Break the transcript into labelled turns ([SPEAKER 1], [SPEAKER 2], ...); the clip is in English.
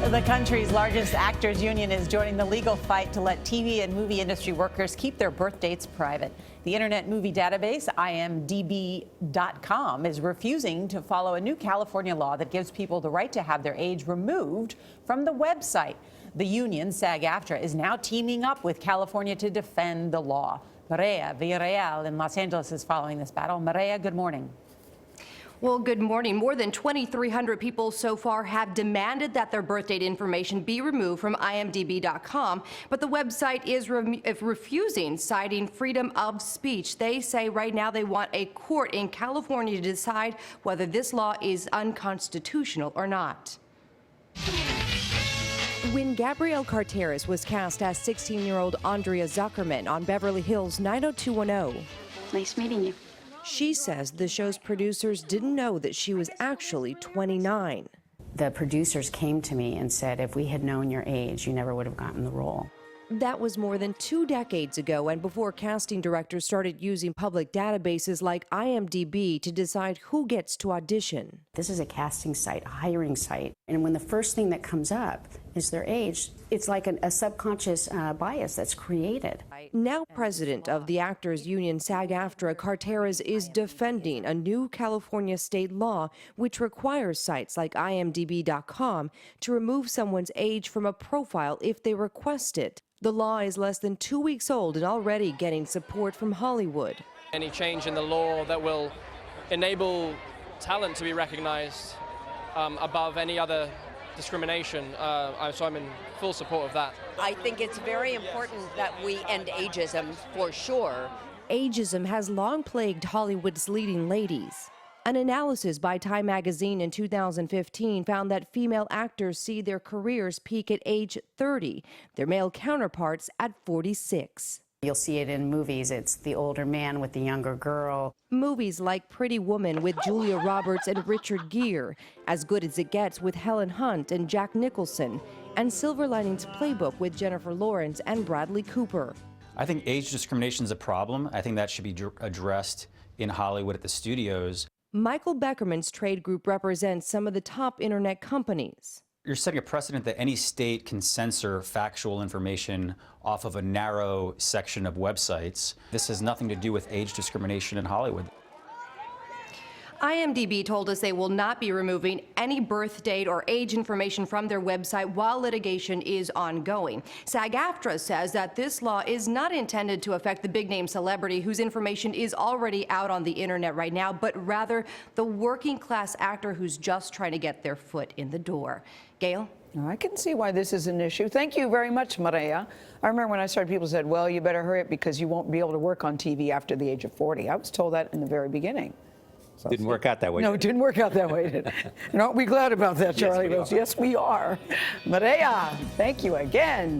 [SPEAKER 1] The country's largest actors union is joining the legal fight to let TV and movie industry workers keep their birth dates private. The Internet Movie Database, IMDb.com, is refusing to follow a new California law that gives people the right to have their age removed from the website. The union, SAG-AFTRA, is now teaming up with California to defend the law. Maria Villarreal in Los Angeles is following this battle. Maria, good morning.
[SPEAKER 2] Well, good morning. More than 2,300 people so far have demanded that their birth date information be removed from IMDb.com, but the website is refusing, citing freedom of speech. They say right now they want a court in California to decide whether this law is unconstitutional or not. When Gabrielle Carteris was cast as 16-year-old Andrea Zuckerman on Beverly Hills 90210,
[SPEAKER 3] Nice meeting you.
[SPEAKER 2] she says the show's producers didn't know that she was actually 29.
[SPEAKER 3] The producers came to me and said, if we had known your age, you never would have gotten the role.
[SPEAKER 2] That was more than 2 decades ago, and before casting directors started using public databases like IMDb to decide who gets to audition.
[SPEAKER 3] This is a casting site, a hiring site. And when the first thing that comes up is their age, it's like a subconscious bias that's created.
[SPEAKER 2] Now president of the Actors Union SAG-AFTRA, Carteris is defending a new California state law which requires sites like IMDb.com to remove someone's age from a profile if they request it. The law is less than 2 weeks old and already getting support from Hollywood.
[SPEAKER 4] Any change in the law that will enable talent to be recognized above any other discrimination, so I'm in full support of that.
[SPEAKER 5] I think it's very important that we end ageism for sure.
[SPEAKER 2] Ageism has long plagued Hollywood's leading ladies. An analysis by Time magazine in 2015 found that female actors see their careers peak at age 30, their male counterparts at 46.
[SPEAKER 3] You'll see it in movies. It's the older man with the younger girl.
[SPEAKER 2] Movies like Pretty Woman with Julia Roberts and Richard Gere, As Good as It Gets with Helen Hunt and Jack Nicholson, and Silver Linings Playbook with Jennifer Lawrence and Bradley Cooper.
[SPEAKER 6] I think age discrimination is a problem. I think that should be addressed in Hollywood at the studios.
[SPEAKER 2] Michael Beckerman's trade group represents some of the top internet companies.
[SPEAKER 6] You're setting a precedent that any state can censor factual information off of a narrow section of websites. This has nothing to do with age discrimination in Hollywood.
[SPEAKER 2] IMDb told us they will not be removing any birth date or age information from their website while litigation is ongoing. SAG-AFTRA says that this law is not intended to affect the big-name celebrity whose information is already out on the internet right now, but rather the working-class actor who's just trying to get their foot in the door. Gail?
[SPEAKER 7] I can see why this is an issue. Thank you very much, Maria. I remember when I started, people said, well, you better hurry up because you won't be able to work on TV after the age of 40. I was told that in the very beginning. So
[SPEAKER 8] didn't work out that way.
[SPEAKER 7] No, it didn't work out that way, did it? And aren't we glad about that, Charlie?
[SPEAKER 8] Yes, we are.
[SPEAKER 7] Yes, we are. Maria, thank you again.